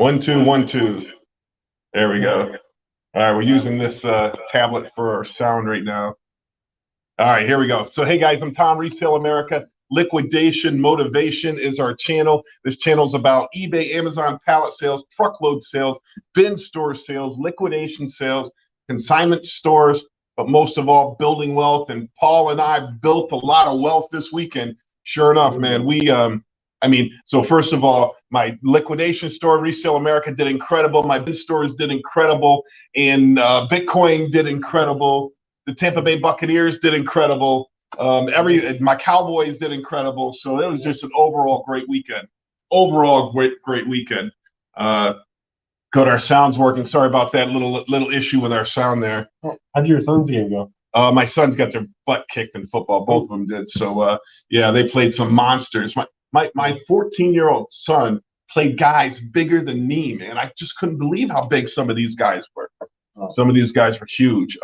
One, two, 1, 2. There we go. All right, we're using this tablet for our sound right now. All right, here we go. So, hey guys, I'm Tom, Resale America. Liquidation Motivation is our channel. This channel is about eBay, Amazon pallet sales, truckload sales, bin store sales, liquidation sales, consignment stores, but most of all, building wealth. And Paul and I built a lot of wealth this weekend. Sure enough, man, so first of all, my liquidation store, Resale America, did incredible. My bin stores did incredible, and Bitcoin did incredible. The Tampa Bay Buccaneers did incredible. My Cowboys did incredible. So it was just an overall great weekend. Overall great weekend. Good, our sound's working. Sorry about that little issue with our sound there. How did your son's game go? My sons got their butt kicked in football. Both of them did. So yeah, they played some monsters. My 14-year-old son played guys bigger than me, man. I just couldn't believe how big some of these guys were. Some of these guys were huge.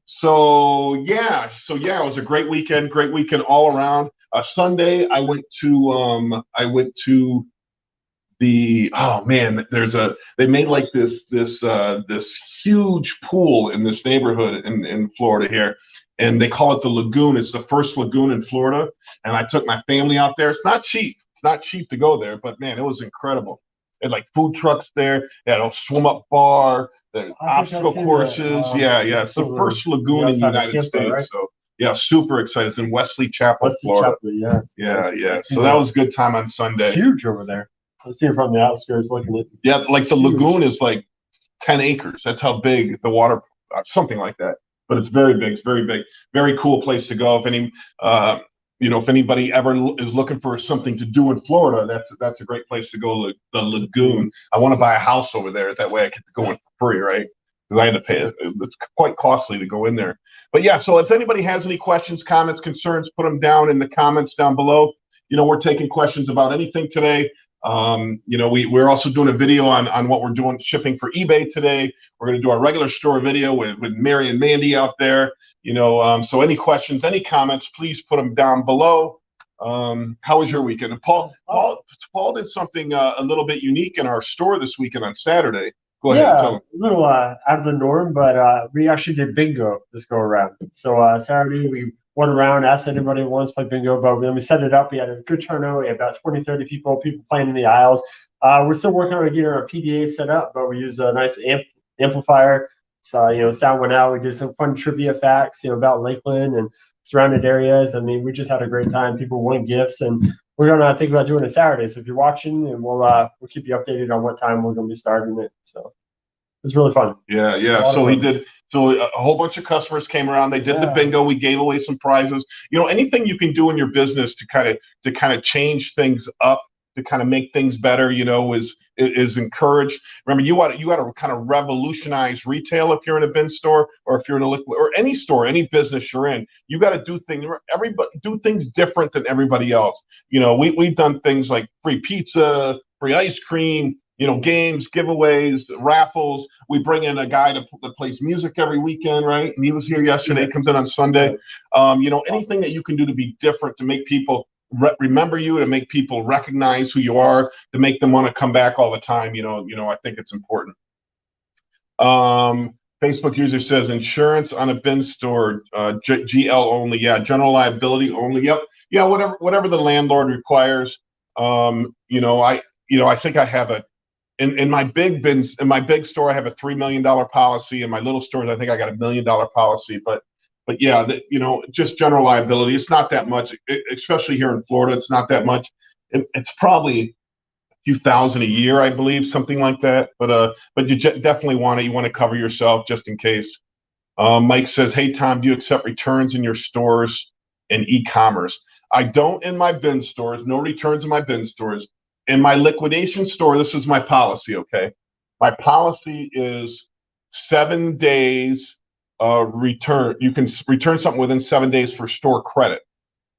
So yeah, it was a great weekend all around. Sunday, I went to they made like this huge pool in this neighborhood in Florida here, and they call it the Lagoon. It's the first lagoon in Florida, and I took my family out there. It's not cheap to go there, but man, it was incredible. They had like food trucks there. They had a swim up bar, the obstacle courses. Yeah. It's the first lagoon in the United States. Right? So yeah, super excited. It's in Wesley Chapel, Florida. Yes. Yeah. So that was a good time on Sunday. It's huge over there. I see it from the outskirts looking at. Yeah, like the lagoon is like 10 acres. That's how big the water, something like that. But it's very big. It's very big. Very cool place to go. If anybody ever is looking for something to do in Florida, that's a great place to go. The Lagoon. I want to buy a house over there. That way I get to go in for free, right? Because I had to pay. It's quite costly to go in there. But yeah, so if anybody has any questions, comments, concerns, put them down in the comments down below. We're taking questions about anything today. We're also doing a video on what we're doing shipping for eBay today. We're going to do our regular store video with Mary and Mandy out there. So any questions, any comments, please put them down below. How was your weekend? And Paul did something a little bit unique in our store this weekend on Saturday. Go ahead. Yeah, a little out of the norm, but we actually did bingo this go around. So Saturday we went around, asked anybody who wants to play bingo, but then we set it up. We had a good turnout. We had about 20, 30 people playing in the aisles. We're still working on getting our PDA set up, but we used a nice amplifier. So, sound went out. We did some fun trivia facts, about Lakeland and surrounded areas. I mean, we just had a great time. People won gifts, and we're going to think about doing it Saturday. So if you're watching, and we'll keep you updated on what time we're going to be starting it. So it was really fun. Yeah. So he did. So a whole bunch of customers came around. They did the bingo. We gave away some prizes. Anything you can do in your business to kind of change things up, to kind of make things better, is encouraged. Remember, you got to kind of revolutionize retail if you're in a bin store, or if you're in a liquid or any store, any business you're in. You got to do things different than everybody else. We've done things like free pizza, free ice cream, games, giveaways, raffles. We bring in a guy that plays music every weekend, right? And he was here yesterday. Comes in on Sunday. Anything that you can do to be different, to make people remember you, to make people recognize who you are, to make them want to come back all the time. I think it's important. Facebook user says insurance on a bin store, GL only. Yeah, general liability only. Yep. Yeah, whatever the landlord requires. I think I have in my big store, I have a $3 million policy. In my little stores, I think I got a $1 million policy. But yeah, just general liability. It's not that much, especially here in Florida. It's not that much. It's probably a few thousand a year, I believe, something like that. But you definitely want to cover yourself just in case. Mike says, "Hey Tom, do you accept returns in your stores and e-commerce?" I don't in my bin stores. No returns in my bin stores. In my liquidation store, this is my policy. Okay, my policy is 7 days. Return. You can return something within 7 days for store credit,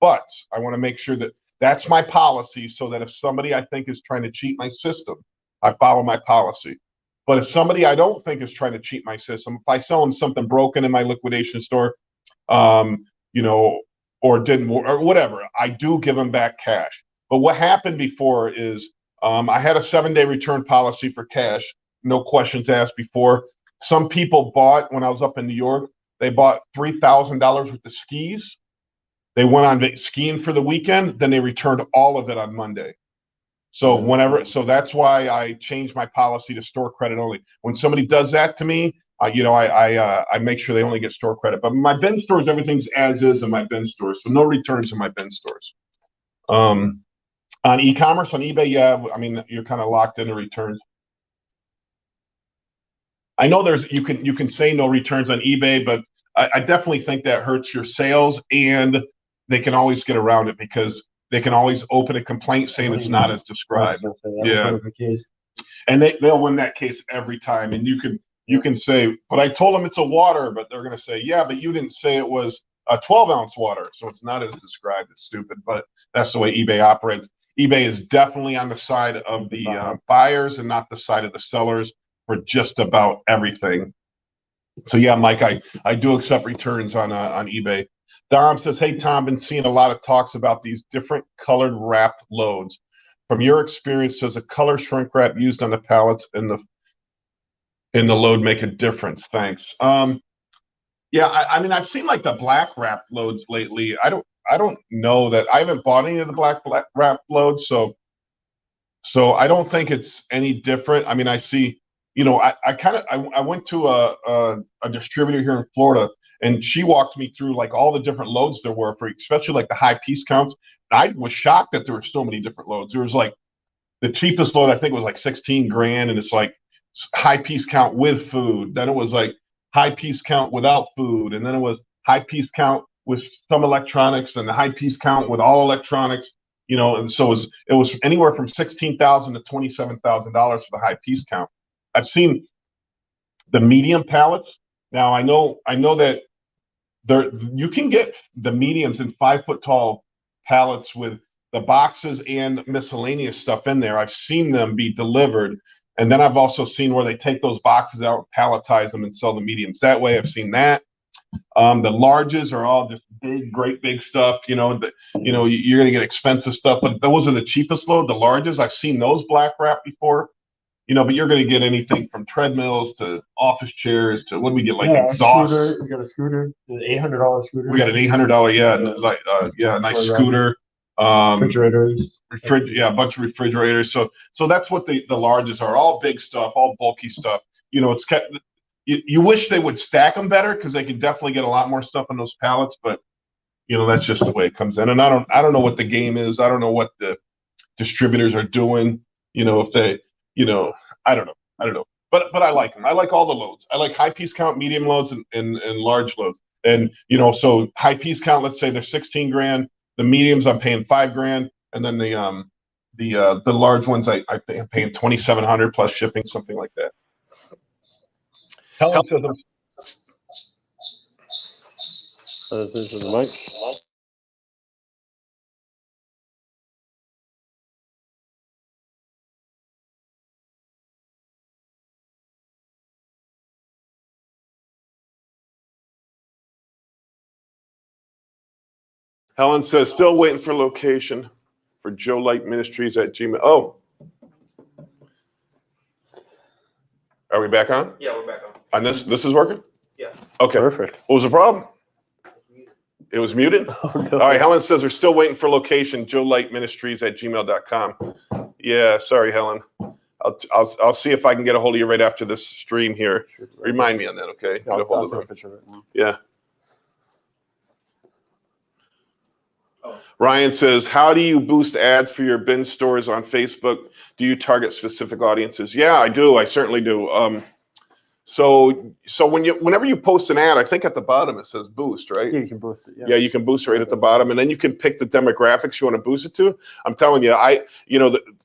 but I want to make sure that that's my policy, so that if somebody I think is trying to cheat my system, I follow my policy. But if somebody I don't think is trying to cheat my system, if I sell them something broken in my liquidation store, or whatever, I do give them back cash. But what happened before is I had a 7-day return policy for cash, no questions asked before. Some people bought, when I was up in New York, they bought $3,000 worth of skis. They went on skiing for the weekend, then they returned all of it on Monday. So that's why I changed my policy to store credit only. When somebody does that to me, I make sure they only get store credit. But my bin stores, everything's as is in my bin stores, so no returns in my bin stores. On e-commerce, on eBay, yeah, I mean, you're kind of locked into returns. I know you can say no returns on eBay, but I definitely think that hurts your sales, and they can always get around it because they can always open a complaint saying it's not as described. Yeah, and they'll win that case every time. And you can say, but I told them it's a water, but they're going to say, yeah, but you didn't say it was a 12-ounce water, so it's not as described. It's stupid, but that's the way eBay operates. eBay is definitely on the side of the buyers and not the side of the sellers for just about everything. So yeah, Mike, I do accept returns on eBay. Dom says, hey Tom, been seeing a lot of talks about these different colored wrapped loads. From your experience, does a color shrink wrap used on the pallets in the load make a difference? Thanks. Yeah, I mean, I've seen like the black wrapped loads lately. I don't know that I haven't bought any of the black wrapped loads, so I don't think it's any different. I mean, I see, I went to a distributor here in Florida, and she walked me through like all the different loads there were for, especially like the high piece counts. I was shocked that there were so many different loads. There was like the cheapest load I think was like 16 grand, and it's like high piece count with food. Then it was like high piece count without food, and then it was high piece count with some electronics, and the high piece count with all electronics. And so it was anywhere from $16,000 to $27,000 for the high piece count. I've seen the medium pallets. Now I know that you can get the mediums in 5-foot tall pallets with the boxes and miscellaneous stuff in there. I've seen them be delivered. And then I've also seen where they take those boxes out, palletize them, and sell the mediums that way. I've seen that. The larges are all just great big stuff. You're going to get expensive stuff, but those are the cheapest load. The larges, I've seen those black wrap before. But you're going to get anything from treadmills to office chairs to what do we get, like exhaust? Scooter. We got a scooter, an $800 scooter. We got an $800, nice scooter. Refrigerators. A bunch of refrigerators. So that's what the larges are. All big stuff, all bulky stuff. It's kept. You wish they would stack them better because they can definitely get a lot more stuff on those pallets. But that's just the way it comes in. And I don't know what the game is. I don't know what the distributors are doing. If they, I don't know. But I like them. I like all the loads. I like high piece count, medium loads, and large loads. And so high piece count, let's say they're 16 grand. The mediums I'm paying 5 grand, and then the large ones I'm paying 2,700 plus shipping, something like that. Helen says, this is the mic. Helen says, still waiting for location for Joe Light Ministries at Gmail. Oh. Are we back on? Yeah, we're back on. And this is working? Yeah. Okay. Perfect. What was the problem? It was muted? Oh, no. All right, Helen says they're still waiting for location, Joe Light Ministries at gmail.com. Yeah, sorry, Helen. I'll see if I can get a hold of you right after this stream here. Remind me on that, okay? Get a hold of them. Yeah. Ryan says, how do you boost ads for your bin stores on Facebook? Do you target specific audiences? Yeah, I do. I certainly do. So whenever you post an ad, I think at the bottom it says boost, right? Yeah, you can boost it. Yeah, you can boost it right at the bottom, and then you can pick the demographics you want to boost it to. I'm telling you,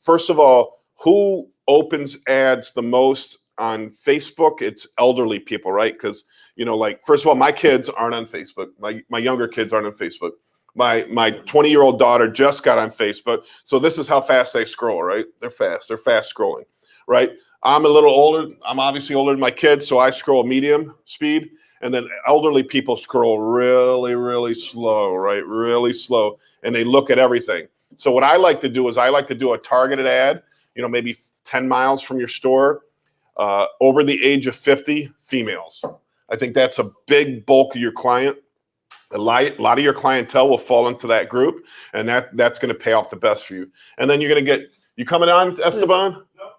first of all, who opens ads the most on Facebook? It's elderly people, right? Because first of all, my kids aren't on Facebook. My younger kids aren't on Facebook. My 20-year-old daughter just got on Facebook. So this is how fast they scroll, right? They're fast scrolling, right? I'm a little older. I'm obviously older than my kids, so I scroll medium speed. And then elderly people scroll really, really slow, right? Really slow. And they look at everything. So what I like to do is I like to do a targeted ad. maybe 10 miles from your store, over the age of 50, females. I think that's a big bulk of your client. A lot of your clientele will fall into that group, and that's going to pay off the best for you. And then you're going to get, you coming on, Esteban? No.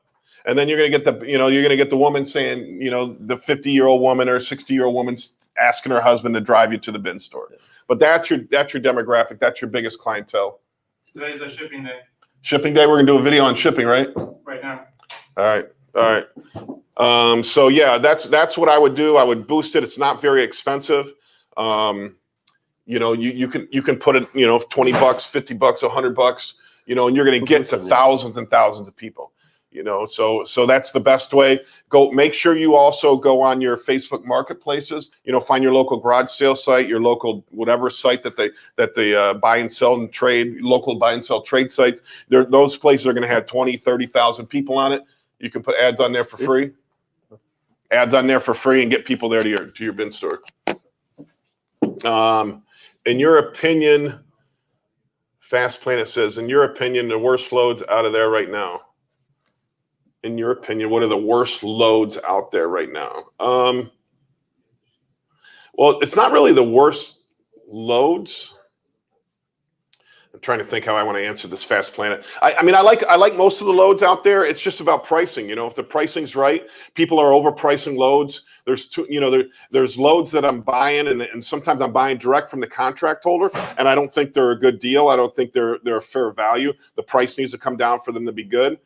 And then you're going to get you're going to get the woman saying, the 50-year-old woman or 60-year-old woman asking her husband to drive you to the bin store. But that's your demographic. That's your biggest clientele. Today's a shipping day. Shipping day. We're going to do a video on shipping, right? Right now. All right. So yeah, that's what I would do. I would boost it. It's not very expensive. You can put it, $20, $50, $100, and you're going to get to thousands and thousands of people, so that's the best way. Make sure you also go on your Facebook marketplaces, find your local garage sale site, your local, whatever site that they buy and sell and trade, local buy and sell trade sites. Those places are going to have 20, 30,000 people on it. You can put ads on there for free. And get people there to your bin store. In your opinion, Fast Planet says, in your opinion, the worst loads out of there right now. In your opinion, what are the worst loads out there right now? Well, it's not really the worst loads. I'm trying to think how I want to answer this, Fast Planet. I mean, I like most of the loads out there. It's just about pricing. If the pricing's right, people are overpricing loads. There's loads that I'm buying, and sometimes I'm buying direct from the contract holder, and I don't think they're a good deal. I don't think they're a fair value. The price needs to come down for them to be good.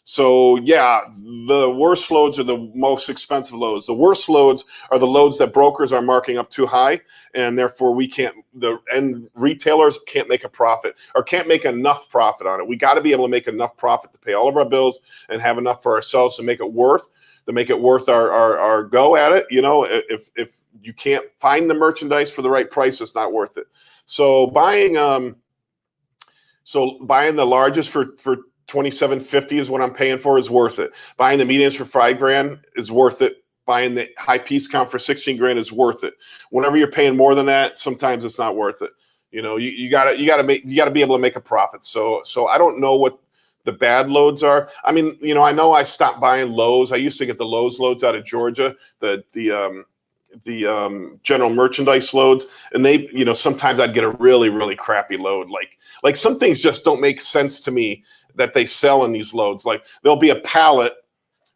So yeah, the worst loads are the most expensive loads. The worst loads are the loads that brokers are marking up too high, and therefore the end retailers can't make a profit or can't make enough profit on it. We got to be able to make enough profit to pay all of our bills and have enough for ourselves to make it worth our go at it. If you can't find the merchandise for the right price, it's not worth it. So buying the largest for $2,750 is what I'm paying for, is worth it. Buying the mediums for $5,000 is worth it. Buying the high piece count for $16,000 is worth it. Whenever you're paying more than that, sometimes it's not worth it. You gotta be able to make a profit. So I don't know what the bad loads are. I mean, I know I stopped buying Lowe's. I used to get the Lowe's loads out of Georgia, the general merchandise loads, and they, sometimes I'd get a really, really crappy load. Like some things just don't make sense to me that they sell in these loads. Like there'll be a pallet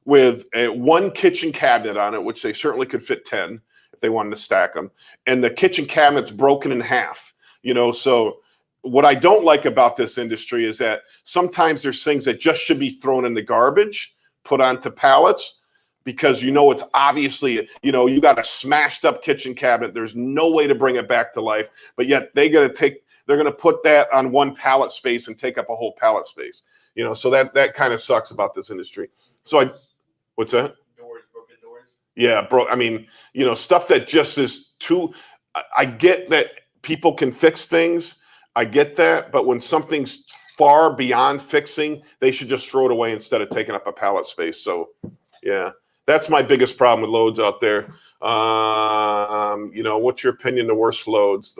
with one kitchen cabinet on it, which they certainly could fit 10 if they wanted to stack them, and the kitchen cabinet's broken in half. So what I don't like about this industry is that sometimes there's things that just should be thrown in the garbage, put onto pallets, because it's obviously, you got a smashed up kitchen cabinet. There's no way to bring it back to life, but yet they're going to put that on one pallet space and take up a whole pallet space. So that kind of sucks about this industry. So what's that? Broken doors. Yeah, bro. I mean, stuff that just is too. I get that people can fix things. I get that, but when something's far beyond fixing, they should just throw it away instead of taking up a pallet space. So, yeah, that's my biggest problem with loads out there. What's your opinion? The worst loads.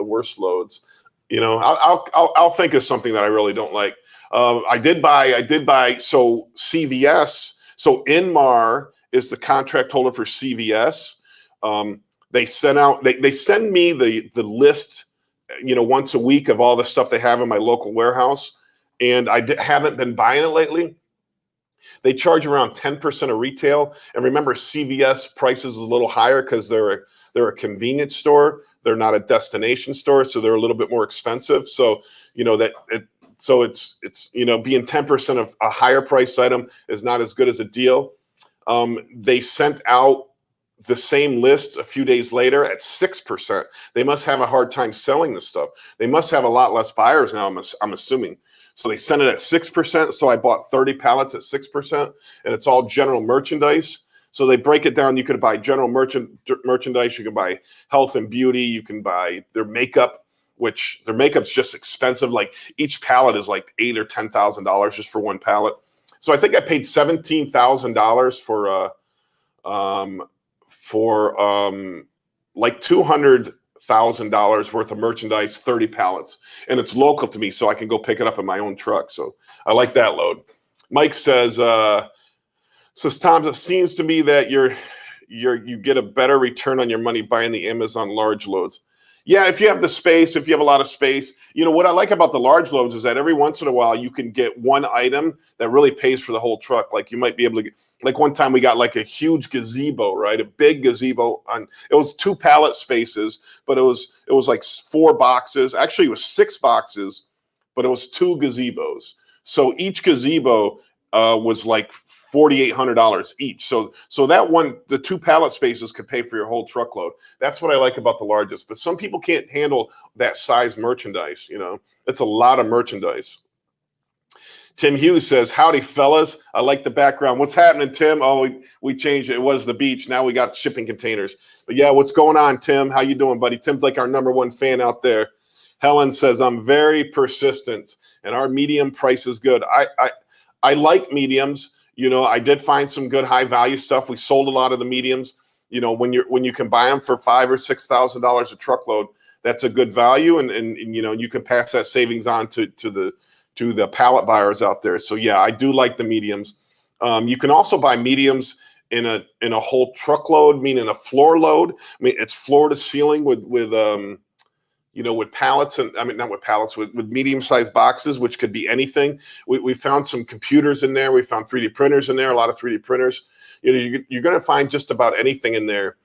I'll think of something that I really don't like. I did buy. So CVS. So Inmar is the contract holder for CVS. They send me the list, once a week of all the stuff they have in my local warehouse, and I haven't been buying it lately. They charge around 10% of retail, and remember, CVS prices is a little higher because they're a convenience store. They're not a destination store, so they're a little bit more expensive. So it's being 10% of a higher priced item is not as good as a deal. They sent out the same list a few days later at 6%. They must have a hard time selling this stuff. They must have a lot less buyers now, I'm assuming. So they sent it at 6%. So I bought 30 pallets at 6%, and it's all general merchandise. So they break it down. You could buy general merchandise. You can buy health and beauty. You can buy their makeup, which their makeup's just expensive. Like each pallet is like $8,000 or $10,000 just for one pallet. So I think I paid $17,000 for like 200 $1,000 worth of merchandise, 30 pallets, and it's local to me, so I can go pick it up in my own truck. So I like that load. Mike says, Tom, it seems to me that you get a better return on your money buying the Amazon large loads. Yeah, if you have the space, if you have a lot of space, what I like about the large loads is that every once in a while you can get one item that really pays for the whole truck. Like you might be able to get, like one time we got like a huge gazebo, right? A big gazebo it was 2 pallet spaces, but it was like 4 boxes. Actually, it was 6 boxes, but it was 2 gazebos. So each gazebo was like $4,800 each. So that one, the 2 pallet spaces could pay for your whole truckload. That's what I like about the largest. But some people can't handle that size merchandise. It's a lot of merchandise. Tim Hughes says, howdy, fellas. I like the background. What's happening, Tim? Oh, we changed it. It was the beach. Now we got shipping containers. But yeah, what's going on, Tim? How you doing, buddy? Tim's like our #1 fan out there. Helen says, I'm very persistent, and our medium price is good. I like mediums. I did find some good high value stuff. We sold a lot of the mediums. When you can buy them for $5,000 or $6,000 a truckload, that's a good value, and you can pass that savings on to the pallet buyers out there. So yeah, I do like the mediums. You can also buy mediums in a whole truckload, meaning a floor load. I mean, it's floor to ceiling with pallets, and not with pallets, with medium-sized boxes, which could be anything. We found some computers in there. We found 3D printers in there, a lot of 3D printers. You're going to find just about anything in there.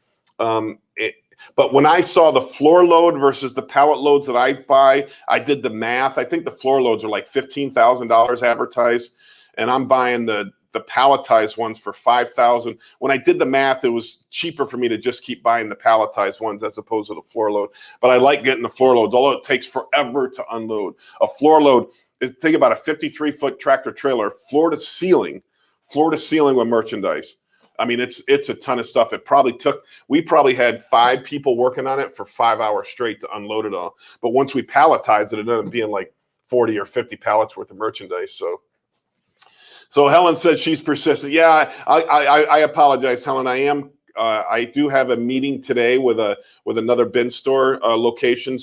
But when I saw the floor load versus the pallet loads that I buy, I did the math. I think the floor loads are like $15,000 advertised, and I'm buying the palletized ones for $5,000. When I did the math, it was cheaper for me to just keep buying the palletized ones as opposed to the floor load. But I like getting the floor loads, although it takes forever to unload. A floor load, think about a 53-foot tractor trailer, floor to ceiling with merchandise. I mean, it's a ton of stuff. We probably had 5 people working on it for 5 hours straight to unload it all. But once we palletized it ended up being like 40 or 50 pallets worth of merchandise. So Helen said she's persistent. Yeah, I apologize, Helen. I do have a meeting today with another bin store location.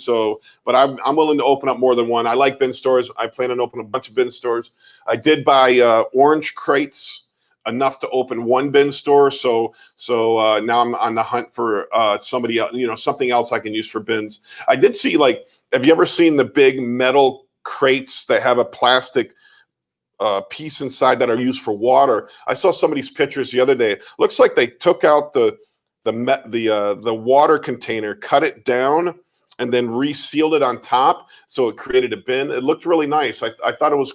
But I'm willing to open up more than one. I like bin stores. I plan on opening a bunch of bin stores. I did buy orange crates, enough to open 1 bin store. So now I'm on the hunt for somebody else, something else I can use for bins. I did see, have you ever seen the big metal crates that have a plastic piece inside that are used for water? I saw somebody's pictures the other day. Looks like they took out the water container, cut it down, and then resealed it on top, so it created a bin. It looked really nice. I thought it was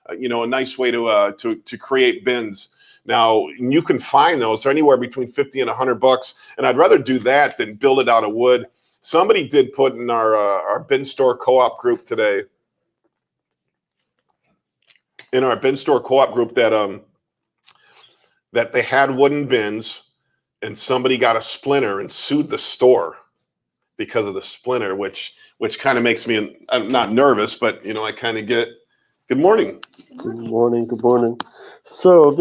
a nice way to create bins. Now you can find those. They're anywhere between $50 and $100, and I'd rather do that than build it out of wood. Somebody did put in our bin store co-op group today. In our bin store co-op group that they had wooden bins, and somebody got a splinter and sued the store because of the splinter, which kind of makes me, I'm not nervous, but I kind of get. Good morning. Good morning. Good morning. So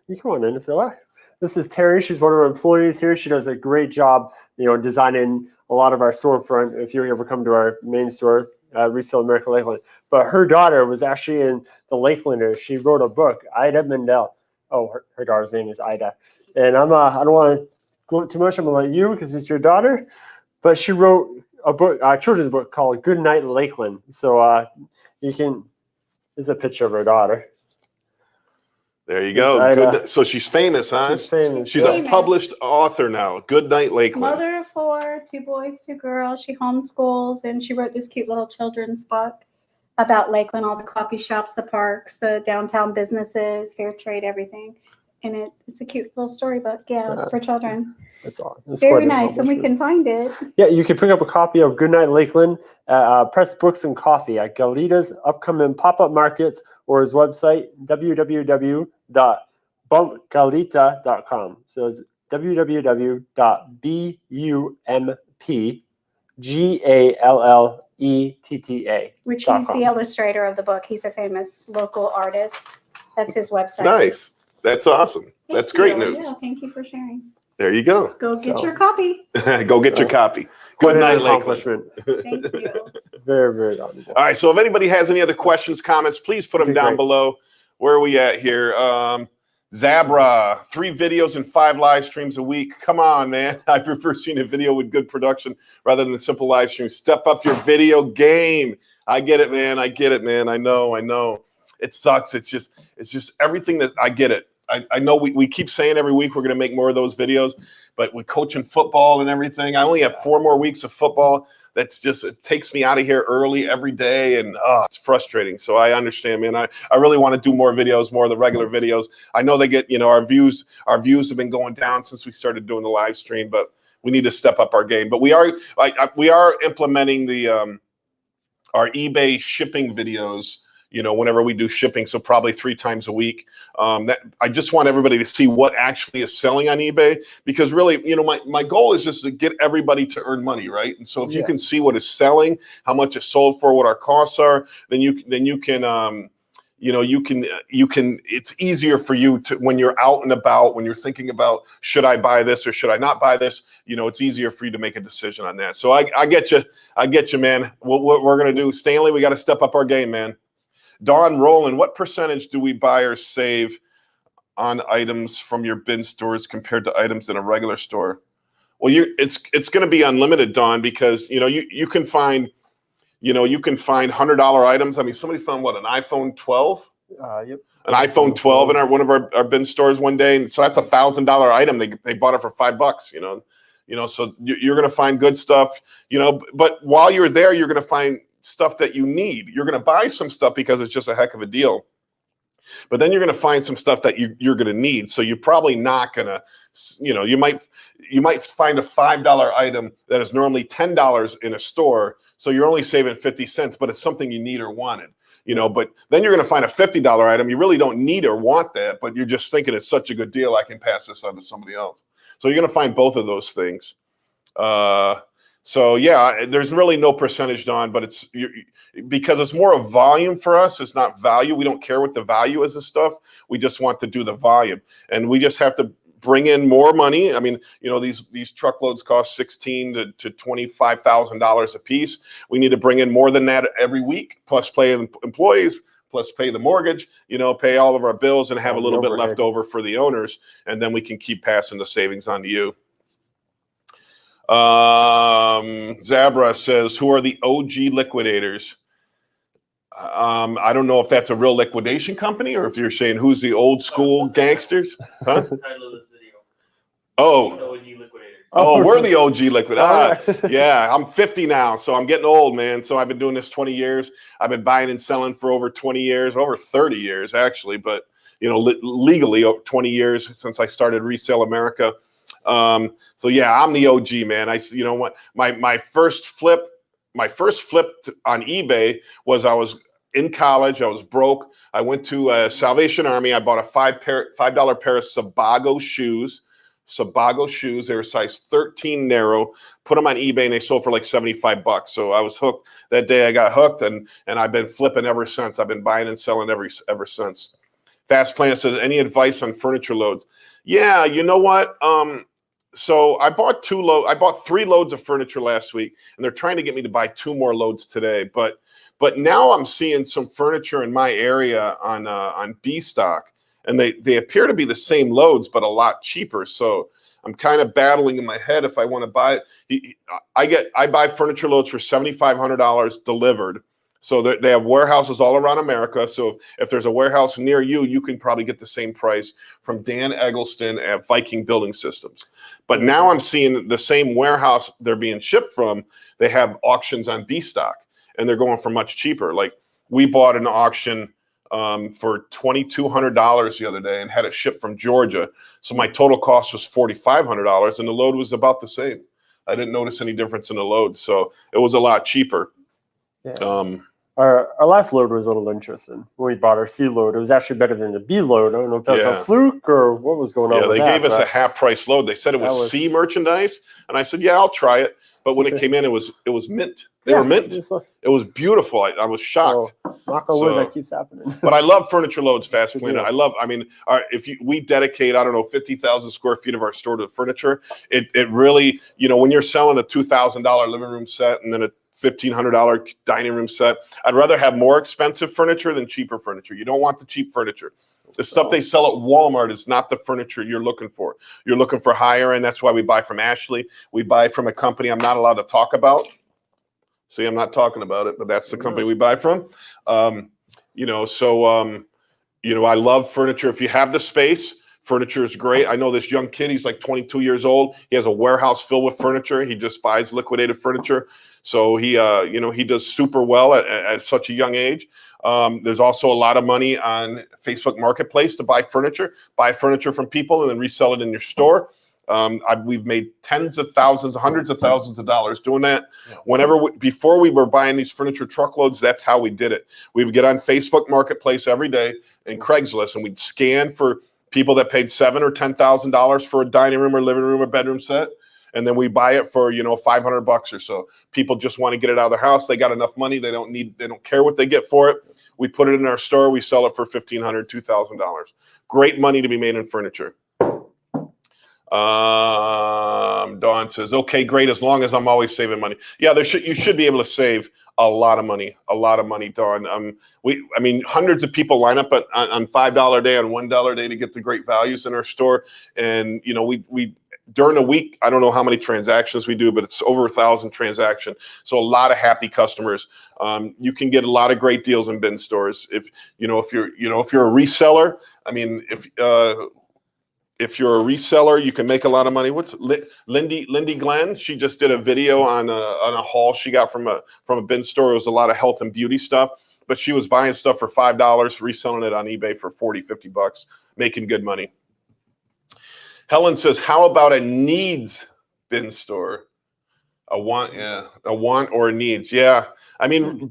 you come on in if you like. This is Terry. She's one of our employees here. She does a great job, designing a lot of our storefront. If you ever come to our main store, Resale America Lakeland. But her daughter was actually in the Lakelanders. She wrote a book, Ida Mendel. Oh, her daughter's name is Ida. And I don't want to go too much. I'm going to let you because it's your daughter. But she wrote a book, a children's book called Good Night Lakeland. So there's a picture of her daughter. There you go. Good. So she's famous, huh? She's famous. She's a published author now. Good Night Lakeland. Mother of 4, 2 boys, 2 girls. She homeschools, and she wrote this cute little children's book about Lakeland, all the coffee shops, the parks, the downtown businesses, fair trade, everything. And it's a cute little storybook, for children. That's awesome. Very nice, and we can find it. Yeah, you can pick up a copy of Goodnight Lakeland at Press Books and Coffee at Galita's upcoming pop-up markets or his website, www.bumpgalita.com. So it's www.bumpgalletta. Which he's the illustrator of the book. He's a famous local artist. That's his website. Nice. That's awesome. That's great news. Yeah, thank you for sharing. There you go. Go get your copy. Go get your copy. quite an night, Lakeland. accomplishment. Thank you. Very, very valuable. All right, so if anybody has any other questions, comments, please put them Okay, down great. below. Where are we at here? Zabra, 3 videos and 5 live streams a week. Come on, man. I prefer seeing a video with good production rather than simple live streams. Step up your video game. I get it, man. I get it, man. I know. It sucks. It's just everything that I get it. I know we keep saying every week we're going to make more of those videos, but with coaching football and everything, I only have 4 more weeks of football. That's just, it takes me out of here early every day, and it's frustrating. So I understand, man. I really want to do more videos, more of the regular videos. I know they get, our views have been going down since we started doing the live stream, but we need to step up our game. But we are implementing the our eBay shipping videos, whenever we do shipping, so probably 3 times a week. I just want everybody to see what actually is selling on eBay, because really, my goal is just to get everybody to earn money, right? And so if you can see what is selling, how much it's sold for, what our costs are, then you can it's easier for you to, when you're out and about, when you're thinking about, should I buy this or should I not buy this, it's easier for you to make a decision on that. So I get you, man. What we're going to do, Stanley, we got to step up our game, man. Don Rowland, what percentage do we buyers save on items from your bin stores compared to items in a regular store? Well, it's going to be unlimited, Don, because you can find $100 items. I mean, somebody found an iPhone 12. Yep. An iPhone 12 in one of our bin stores one day, and so that's $1,000 item. They bought it for $5. So you're going to find good stuff. But while you're there, you're going to find stuff that you need. You're going to buy some stuff because it's just a heck of a deal, but then you're going to find some stuff that you're going to need. So you're probably not going to, you might find a $5 item that is normally $10 in a store. So you're only saving 50 cents, but it's something you need or wanted, but then you're going to find a $50 item. You really don't need or want that, but you're just thinking it's such a good deal, I can pass this on to somebody else. So you're going to find both of those things. So yeah, there's really no percentage, Don, but because it's more of volume for us. It's not value. We don't care what the value is of stuff. We just want to do the volume, and we just have to bring in more money. I mean, these truckloads cost $16,000 to $25,000 a piece. We need to bring in more than that every week, plus pay employees, plus pay the mortgage, pay all of our bills, and have a little bit left over for the owners, and then we can keep passing the savings on to you. Zabra says, who are the OG liquidators? I don't know if that's a real liquidation company or if you're saying who's the old school gangsters. Huh? Title of this video. Oh, The OG liquidators. oh, we're the OG liquidators. Right. Yeah, I'm 50 now, so I'm getting old, man. So I've been doing this 20 years. I've been buying and selling for over 20 years, over 30 years actually, but legally 20 years since I started Resale America. So yeah, I'm the OG, man. My first flip on eBay was, I was in college. I was broke. I went to Salvation Army. I bought a $5 pair of Sebago shoes. They were size 13 narrow. Put them on eBay and they sold for like $75. So I was hooked that day. I got hooked, and I've been flipping ever since. I've been buying and selling ever since. Fast Plan says, any advice on furniture loads? Yeah, you know what? So I bought 3 loads of furniture last week, and they're trying to get me to buy 2 more loads today. But now I'm seeing some furniture in my area on B stock, and they appear to be the same loads, but a lot cheaper. So I'm kind of battling in my head if I want to buy it. I buy furniture loads for $7,500 delivered. So they have warehouses all around America. So if there's a warehouse near you, you can probably get the same price from Dan Eggleston at Viking Building Systems. But now I'm seeing the same warehouse they're being shipped from. They have auctions on B stock, and they're going for much cheaper. Like, we bought an auction for $2,200 the other day and had it shipped from Georgia. So my total cost was $4,500, and the load was about the same. I didn't notice any difference in the load, so it was a lot cheaper. Yeah. Our last load was a little interesting. When we bought our C load, it was actually better than the B load. I don't know if that's a fluke or what was going on. Yeah, they gave us a half price load. They said it was C merchandise, and I said, yeah, I'll try it. But when it came in, it was mint. They were mint. It was beautiful. I was shocked. So Knock on wood, that keeps happening. But I love Furniture Loads Fast Good Planet. deal. I mean, we dedicate, I don't know, 50,000 square feet of our store to furniture. It really, when you're selling a $2,000 living room set and then a $1,500 dining room set, I'd rather have more expensive furniture than cheaper furniture. You don't want the cheap furniture. The stuff they sell at Walmart is not the furniture you're looking for. You're looking for higher end. That's why we buy from Ashley. We buy from a company I'm not allowed to talk about. See, I'm not talking about it, but that's the company we buy from. I love furniture. If you have the space, furniture is great. I know this young kid, he's like 22 years old. He has a warehouse filled with furniture. He just buys liquidated furniture. So he does super well at such a young age. There's also a lot of money on Facebook Marketplace to buy furniture from people and then resell it in your store. We've made tens of thousands, hundreds of thousands of dollars doing that. Before we were buying these furniture truckloads, that's how we did it. We would get on Facebook Marketplace every day and Craigslist, and we'd scan for people that paid $7,000 or $10,000 for a dining room or living room or bedroom set. And then we buy it for, $500 or so. People just want to get it out of their house. They got enough money. They don't care what they get for it. We put it in our store. We sell it for $1,500, $2,000. Great money to be made in furniture. Dawn says, okay, great. As long as I'm always saving money. Yeah, you should be able to save a lot of money, Dawn. Hundreds of people line up on $5 a day, on $1 a day to get the great values in our store. And, we during a week, I don't know how many transactions we do, but it's over 1,000 transactions. So a lot of happy customers. You can get a lot of great deals in bin stores. If you're a reseller, if you're a reseller, you can make a lot of money. What's Lindy Glenn? She just did a video on a haul she got from a bin store. It was a lot of health and beauty stuff, but she was buying stuff for $5, reselling it on eBay for $40, $50, making good money. Helen says, how about a needs bin store? A want or a needs. Yeah.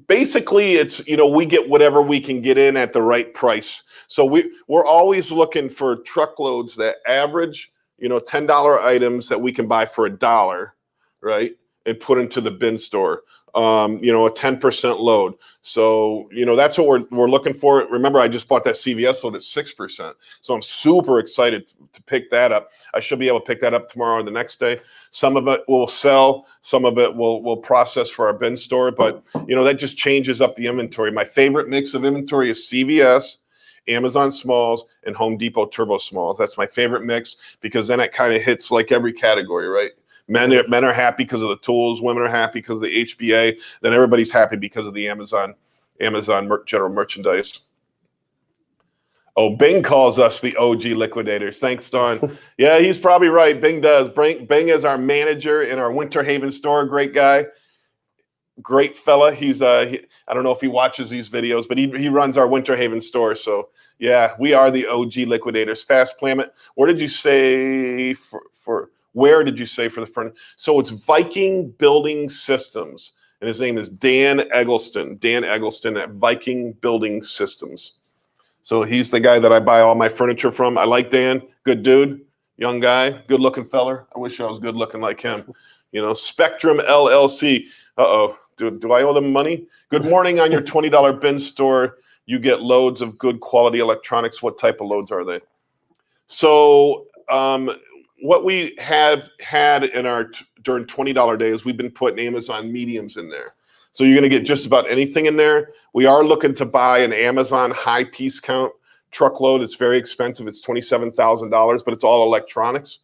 Basically it's, we get whatever we can get in at the right price. So we're always looking for truckloads that average, $10 items that we can buy for $1, right? And put into the bin store. A 10% load. So, that's what we're looking for. Remember, I just bought that CVS load at 6%. So I'm super excited to pick that up. I should be able to pick that up tomorrow or the next day. Some of it will sell. Some of it we'll process for our bin store. But, that just changes up the inventory. My favorite mix of inventory is CVS, Amazon Smalls, and Home Depot Turbo Smalls. That's my favorite mix because then it kind of hits like every category, right? Men are happy because of the tools. Women are happy because of the HBA. Then everybody's happy because of the Amazon general merchandise. Oh, Bing calls us the OG liquidators. Thanks, Don. Yeah, he's probably right. Bing does. Bing is our manager in our Winter Haven store. Great guy. Great fella. He's I don't know if he watches these videos, but he runs our Winter Haven store. So yeah, we are the OG liquidators. Fast Planet. Where did you say for the furniture? So it's Viking Building Systems, and his name is Dan Eggleston. Dan Eggleston at Viking Building Systems. So he's the guy that I buy all my furniture from. I like Dan. Good dude. Young guy. Good looking feller. I wish I was good looking like him. Spectrum LLC. Uh-oh. Do I owe them money? Good morning. On your $20 bin store, you get loads of good quality electronics. What type of loads are they? So what we have had during $20 days, we've been putting Amazon mediums in there. So you're going to get just about anything in there. We are looking to buy an Amazon high piece count truckload. It's very expensive. It's $27,000, but it's all electronics.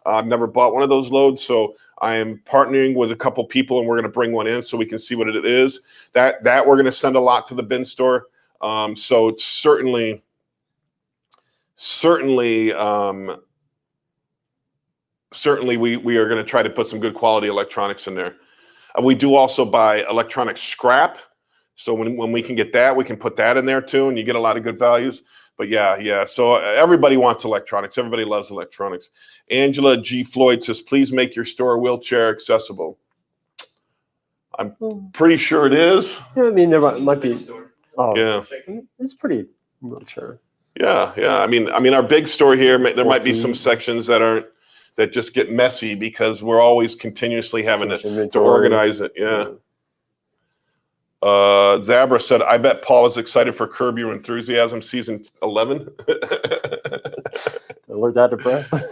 I've never bought one of those loads, so I am partnering with a couple people, and we're going to bring one in so we can see what it is. That we're going to send a lot to the bin store. So it's certainly we are going to try to put some good quality electronics in there. We do also buy electronic scrap. So when we can get that, we can put that in there too, and you get a lot of good values. But yeah. So everybody wants electronics. Everybody loves electronics. Angela G. Floyd says, please make your store wheelchair accessible. I'm pretty sure it is. Yeah, there might be. Oh, yeah. It's pretty wheelchair. Yeah. Our big store here, there might be some sections that just get messy because we're always continuously having to organize it. Yeah. Zabra said, I bet Paul is excited for Curb Your Enthusiasm season 11. We're that depressed. All right,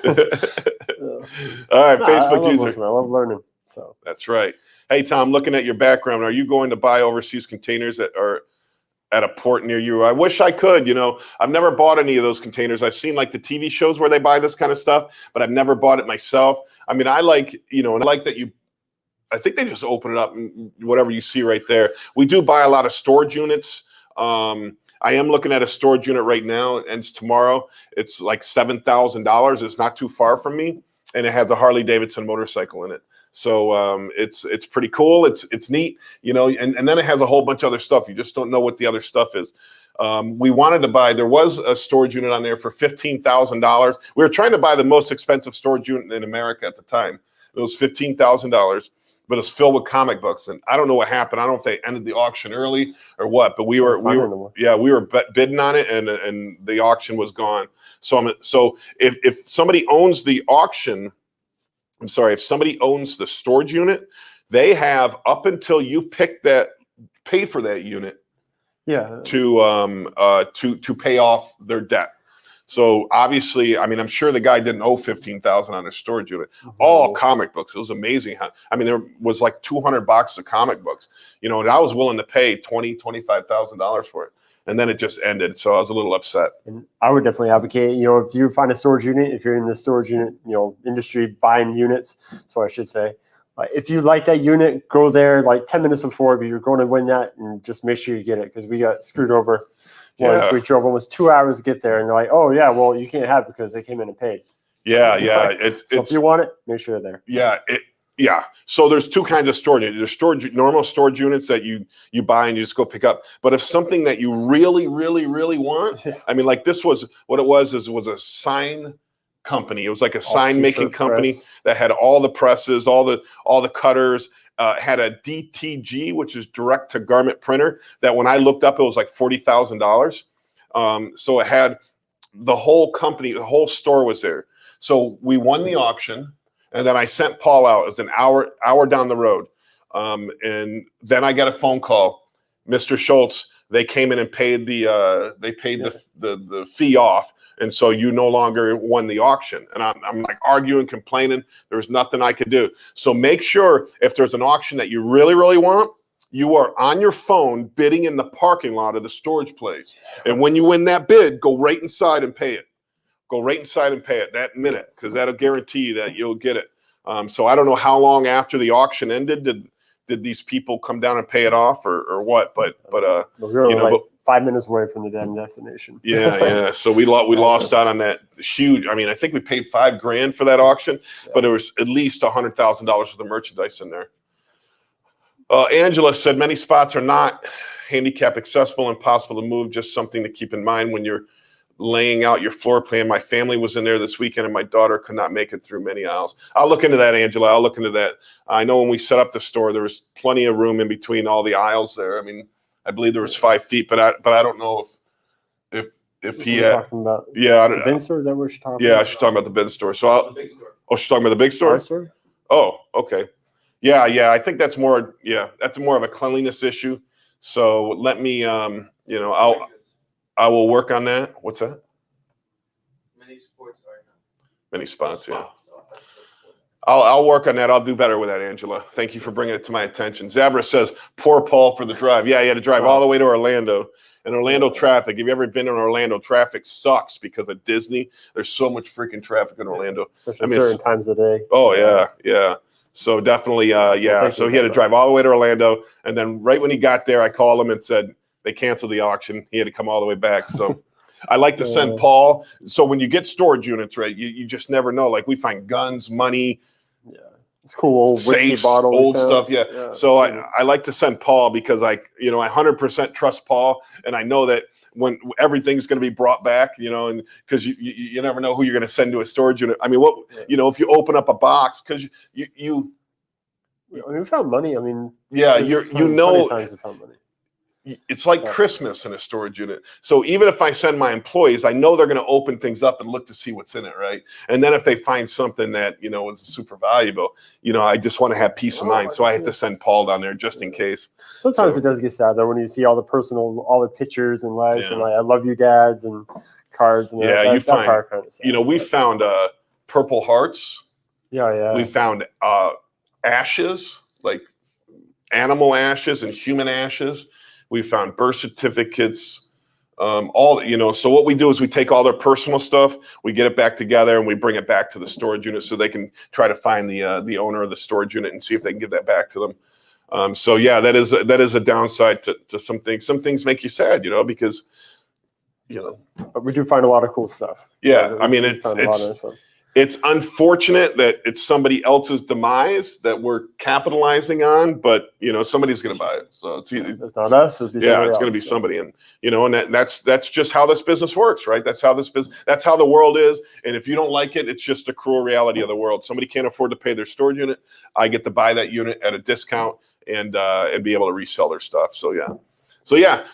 No, I Facebook love user. listening. I love learning. So That's right. Hey, Tom, looking at your background, are you going to buy overseas containers that are at a port near you? I wish I could. I've never bought any of those containers. I've seen like the TV shows where they buy this kind of stuff, but I've never bought it myself. I mean, I like, and I like that I think they just open it up and whatever you see right there. We do buy a lot of storage units. I am looking at a storage unit right now. It ends tomorrow. It's like $7,000. It's not too far from me, and it has a Harley Davidson motorcycle in it. So it's pretty cool. It's neat, and then it has a whole bunch of other stuff. You just don't know what the other stuff is. We wanted to buy. There was a storage unit on there for $15,000. We were trying to buy the most expensive storage unit in America at the time. It was $15,000. But it's filled with comic books, and I don't know what happened. I don't know if they ended the auction early or what. But we were bidding on it, and the auction was gone. So if somebody owns the auction, if somebody owns the storage unit, they have up until you pay for that unit, to pay off their debt. So obviously, I mean, I'm sure the guy didn't owe $15,000 on his storage unit. All comic books. It was amazing there was like 200 boxes of comic books, and I was willing to pay $25,000 for it, and then it just ended. So I was a little upset. And I would definitely advocate, if you find a storage unit, if you're in the storage unit, industry buying units, that's what I should say. If you like that unit, go there like 10 minutes before, but you're going to win that, and just make sure you get it, because we got screwed over. Once we drove almost 2 hours to get there, and they're like, "Oh yeah, well you can't have it because they came in and paid." Yeah. So if you want it, make sure they're there. Yeah. So there's two kinds of storage. There's normal storage units that you buy and you just go pick up. But if something that you really, really, really want, I mean, like this was what it was. It was a sign company. It was like a sign making company that had all the presses, all the cutters. Had a DTG, which is direct to garment printer, that when I looked up, it was like $40,000. So it had the whole company, the whole store was there. So we won the auction, and then I sent Paul out. It was an hour down the road. And then I got a phone call. Mr. Schultz, they came in and paid the fee off. And so you no longer won the auction. And I'm like arguing, complaining. There was nothing I could do. So make sure if there's an auction that you really, really want, you are on your phone bidding in the parking lot of the storage place. And when you win that bid, go right inside and pay it. Go right inside and pay it that minute, because that'll guarantee you that you'll get it. So I don't know how long after the auction ended did these people come down and pay it off or what, but we're 5 minutes away from the damn destination. Yeah. So we lost out on that huge. I mean, I think we paid $5,000 for that auction, but there was at least $100,000 worth of merchandise in there. Angela said many spots are not handicap accessible and possible to move. Just something to keep in mind when you're laying out your floor plan. My family was in there this weekend, and my daughter could not make it through many aisles. I'll look into that, Angela. I'll look into that. I know when we set up the store, there was plenty of room in between all the aisles there. I mean, I believe there was 5 feet, but I don't know if he had. Talking about the bin store. Is that what she's talking about? Yeah, she's talking about the bin store. So The big store. she's talking about the big store. Our store? Oh, okay. Yeah. I think that's more. Yeah, that's more of a cleanliness issue. So let me. I will work on that. What's that? Many sports are now. Many spots. Yeah. I'll work on that. I'll do better with that, Angela. Thank you for bringing it to my attention. Zabra says, poor Paul for the drive. Yeah, he had to drive all the way to Orlando. And Orlando traffic, if you've ever been in Orlando, traffic sucks because of Disney. There's so much freaking traffic in Orlando. Especially certain times of the day. Oh, yeah. So definitely, So he had to drive all the way to Orlando. And then right when he got there, I called him and said they canceled the auction. He had to come all the way back. So I like to send Paul. So when you get storage units, right, you just never know. Like we find guns, money. Yeah, it's cool. Old whiskey Safes, bottle, old stuff. Yeah. So I like to send Paul because I 100% trust Paul, and I know that when everything's going to be brought back, and because you never know who you're going to send to a storage unit. I mean, if you open up a box, because we found money. I mean, times we found money. it's like Christmas in a storage unit. So even if I send my employees, I know they're going to open things up and look to see what's in it, right? And then if they find something that, you know, is super valuable, you know, I just want to have peace of mind. So I have to send Paul down there just in case. Sometimes it does get sad though when you see all the pictures and likes and like I love you dads and cards and you find part kind of sad. You know, we found Purple Hearts. Yeah. We found ashes, like animal ashes and human ashes. We found birth certificates, all, you know, so what we do is we take all their personal stuff, we get it back together and we bring it back to the storage unit so they can try to find the owner of the storage unit and see if they can give that back to them. So yeah, that is a downside to some things. Some things make you sad, you know, because, you know. But we do find a lot of cool stuff. Yeah, I mean, it's unfortunate that it's somebody else's demise that we're capitalizing on, but you know somebody's going to buy it. So it's not us. It's going to be somebody, and you know, and that's just how this business works, right? That's how that's how the world is. And if you don't like it, it's just a cruel reality of the world. Somebody can't afford to pay their storage unit. I get to buy that unit at a discount and be able to resell their stuff. So yeah.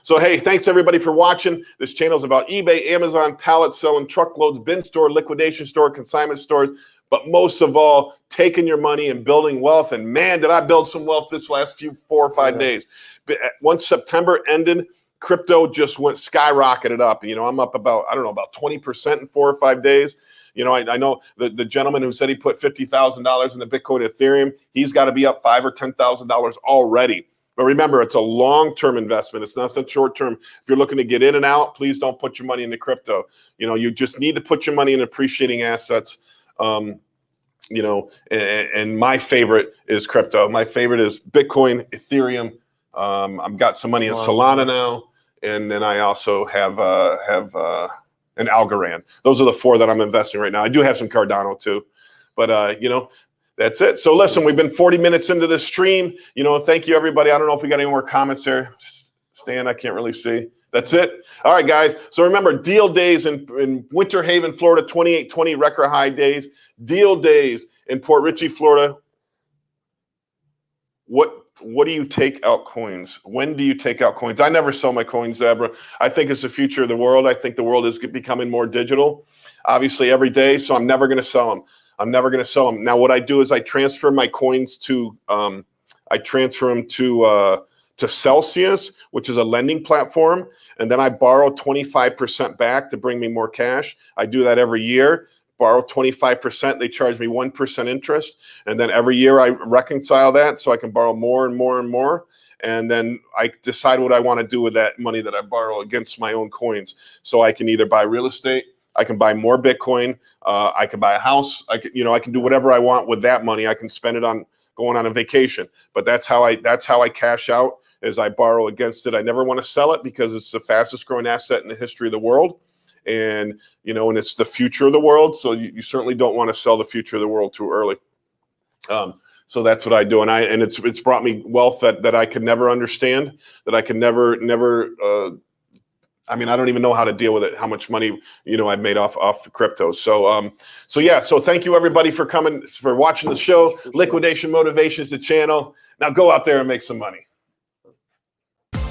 So hey, thanks everybody for watching. This channel is about eBay, Amazon, pallet selling, truckloads, bin store, liquidation store, consignment stores, but most of all, taking your money and building wealth. And man, did I build some wealth this last 4 or 5 days. Once September ended, crypto just went skyrocketed up. You know, I'm up about 20% in 4 or 5 days. You know, I know the gentleman who said he put $50,000 in the Bitcoin Ethereum, he's got to be up $5,000 or $10,000 already. But remember, it's a long-term investment. It's nothing short-term. If you're looking to get in and out, please don't put your money into crypto. You know, you just need to put your money in appreciating assets. You know, and my favorite is crypto. My favorite is Bitcoin, Ethereum. I've got some money in Solana now, and then I also have an Algorand. Those are the 4 that I'm investing right now. I do have some Cardano too, but you know. That's it. So listen, we've been 40 minutes into this stream. You know, thank you, everybody. I don't know if we got any more comments there. Stan, I can't really see. That's it. All right, guys. So remember, deal days in Winter Haven, Florida, 2820 record high days. Deal days in Port Richey, Florida. What do you take out coins? When do you take out coins? I never sell my coins, Zebra. I think it's the future of the world. I think the world is becoming more digital, obviously, every day. So I'm never going to sell them. Now, what I do is I transfer my coins to Celsius, which is a lending platform, and then I borrow 25% back to bring me more cash. I do that every year. Borrow 25%. They charge me 1% interest, and then every year I reconcile that so I can borrow more and more and more. And then I decide what I want to do with that money that I borrow against my own coins. So I can either buy real estate. I can buy more Bitcoin. I can buy a house. I can do whatever I want with that money. I can spend it on going on a vacation. But that's how I cash out, is I borrow against it. I never want to sell it because it's the fastest growing asset in the history of the world. And, you know, and it's the future of the world. So you certainly don't want to sell the future of the world too early. So that's what I do. And it's brought me wealth that I could never understand, that I could never I mean, I don't even know how to deal with it, how much money, you know, I've made off crypto. So, so thank you everybody for coming, for watching the show. Liquidation Motivation is the channel. Now go out there and make some money.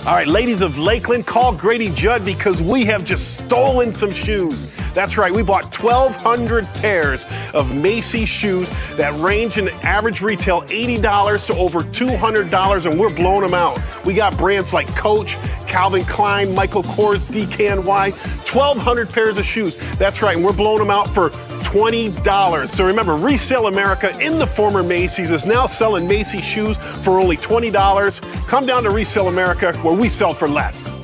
All right, ladies of Lakeland, call Grady Judd because we have just stolen some shoes. That's right, we bought 1,200 pairs of Macy's shoes that range in average retail $80 to over $200, and we're blowing them out. We got brands like Coach, Calvin Klein, Michael Kors, DKNY, 1,200 pairs of shoes. That's right, and we're blowing them out for $20. So remember, Resale America in the former Macy's is now selling Macy's shoes for only $20. Come down to Resale America where we sell for less.